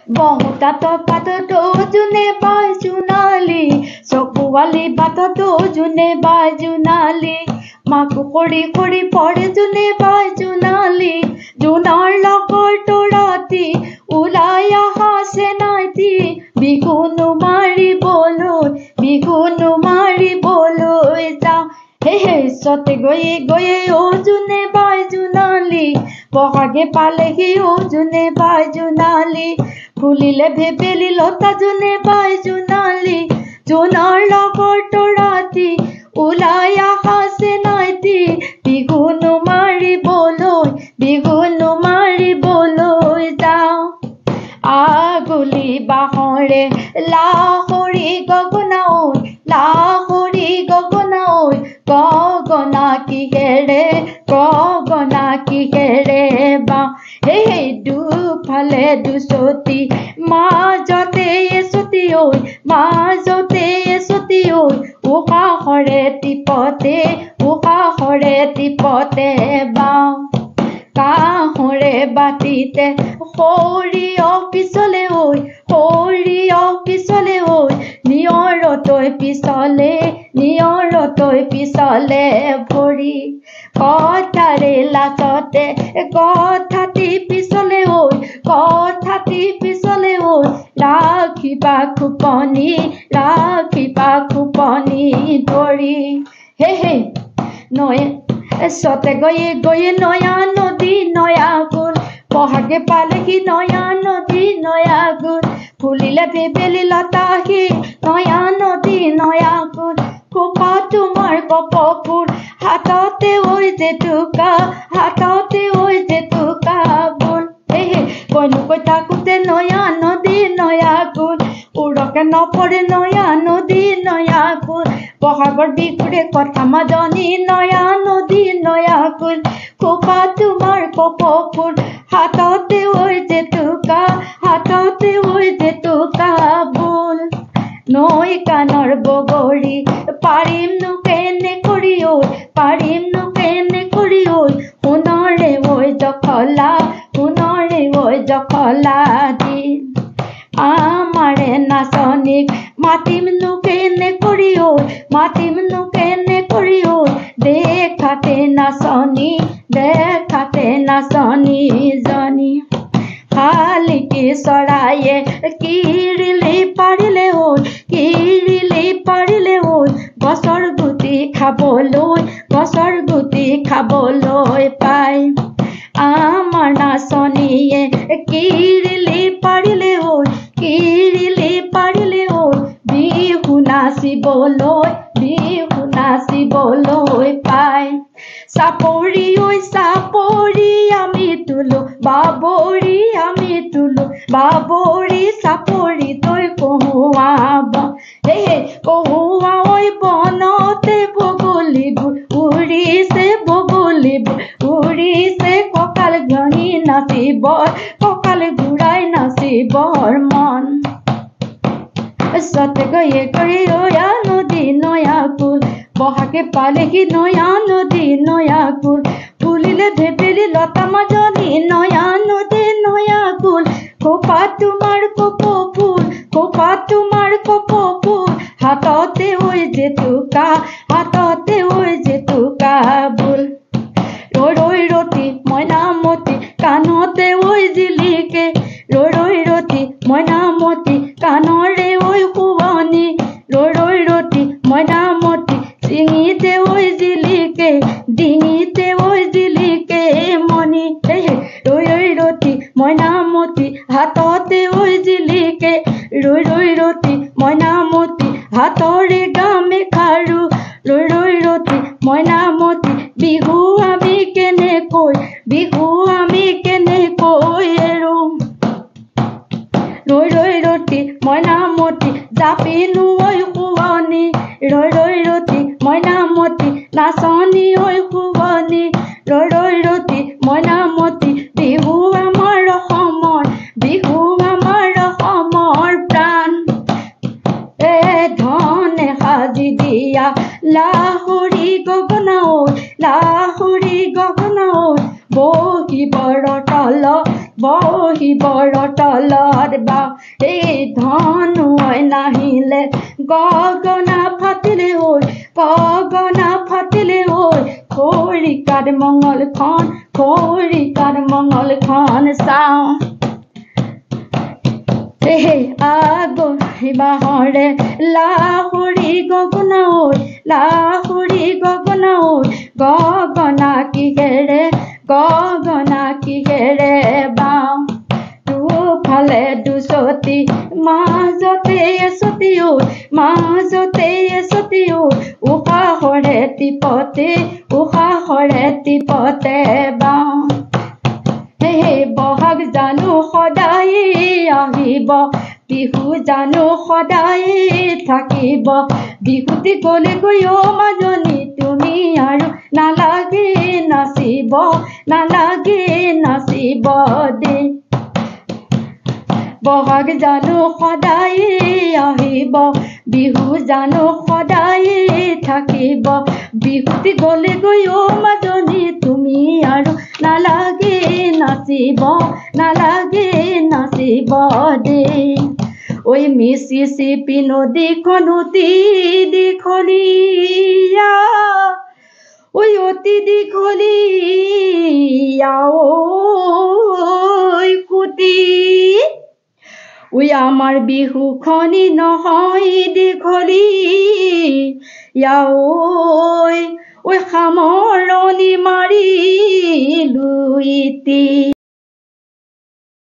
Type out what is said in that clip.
বহুতাত পাততো যোনে বাই জোনালী চকুৱালী বাটতো যোনে বাই জোনালী মাকো কৰি কৰি পৰে যোনে বাই জোনালী জোনাৰ লগৰ তৰাতি ওলাই অহা চেনাইতি বিহুনো মাৰিবলৈ যাওঁ হে চতে গৈয়ে গৈয়ে অ যোনে বাই জোনালী বহাগে পালেহি অ যোনে বাই জোনালী ফুলিলে ভেবেলি লতা যোনে বাই জোনালী জোনাৰ লগৰ তৰাতি ওলাই অহা চেনাইতি বিহুনো মাৰিবলৈ যাওঁ আগলি বাঁহৰে লাহৰি গগনা ঐ গগনা কিহেৰে বা হে দুফালে দুচতি মাজতে এচতি ঐ উশাহৰে টিপতে বাওঁ কাঁহৰে বাটিতে সৰিয়হ পিছলে ঐ নিয়ৰতৈ পিছলে ভৰি কথাৰে লাচতে কথাটি পিছলে ঐ ৰাখিবা খোপনি ধৰি হে নৈ চতে গৈয়ে গৈয়ে নয়া নদী নয়া কুল বহাগে পালেহি নয়া নদী নয়া কুল ফুলিলে ভেবেলি লতাহি নয়া নদী নয়া কুল খোপা তোমাৰ কপৌফুল হাততে ঐ জেতুকা বুল কৈনো কৈ থাকোতে নয়া নদী নয়া কুল উৰকে নপৰে নয়া নদী নয়া কুল বহাগৰ বিহুৰে কথা মাজনী নয়া নদী নয়া কুল খোপা তোমাৰ কপৌফুল হাততে ঐ জেতুকা বুল নৈ কাণৰ বগৰী পাৰিমনো কেনে কৰি ঐ সোণৰে ঐ জখলা দি আমাৰে নাচনীক মাতিমনো কেনে কৰি ঐ দেখাতে নাচনী জনী শালিকী চৰায়ে কিৰিলি পাৰিলে ঐ গছৰ গুটি খাবলৈ পায় আমাৰ নাচনীয়ে কিৰিলি পাৰিলে ঐ বিহু নাচিবলৈ পায় চাপৰি ঐ চাপৰি আমি তুলো বাবৰি চাপৰি তই কহুৱা ঐ বনতে বগলীবোৰ উৰিছে কঁকাল ঘূৰাই নাচিবৰ মন চতে গৈয়ে গৈয়ে নয়া নদী নয়া কুল বহাগে পালেহি নয়া নদী নয়া কুল ফুলিলে ভেবেলি লতা মাজনী নয়া নদী নয়া কুল খোপা তোমাৰ কপৌফুল হাততে ঐ জেতুকা বুল ৰৈ ৰতি মইনামতি কাণতে ঐ জিলিকে ৰৈ ৰতি মইনামতি কাণৰে ঐ শুৱনি ৰৈ ৰতি মইনামতি ডিঙিতে ঐ জিলিকে মণি ৰৈ ৰতি মইনামতি হাততে ঐ জিলিকে ৰৈ ৰতি মইনামতি হাতৰে গামে খাৰু ৰৈ ৰতি মইনামতি বিহু আমি কেনেকৈ এৰোঁ ৰৈ ৰতি মইনামতি জাপিনো ঐ শুৱনি ৰৈ ৰতি মইনামতি নাচনী ঐ শুৱনি ৰৈ ৰতি মইনামতি বিহু আমাৰ অসমৰ প্ৰাণ ধনে সাজি দিয়া লাহৰি গগনা ঐ বহিবৰ তলত বা এই ধনু নাহিলে গগনা ফাটিলে ঐ গগনা ফাটিলে ঐ খৰিকাৰ মঙলখন চাওঁ আগবাহৰে লাহৰি গগনা ঐ গগনা কিহেৰে বাওঁ দুফালে দুচতি মাজতে এচতি ঐ উশাহৰে টিপতে বাওঁ বহাগ জানো সদায় আহিব বিহু জানো সদায় থাকিব বিহুতি গ'লেগৈ অ মাজনী তুমি আৰু নালাগে নাচিব দেই বহাগ জানো সদায় আহিব বিহু জানো সদায় থাকিব বিহুতি গ'লেগৈ অ মাজনী তুমি আৰু নালাগে নাচিব দেই ঐ মিচিচিপি নদীখন অতি দীঘলীয়া অতি দীঘলীয়া কুটি আমাৰ বিহুখনি নহয় দীঘলীয়া সামৰণি মাৰিলো ইতি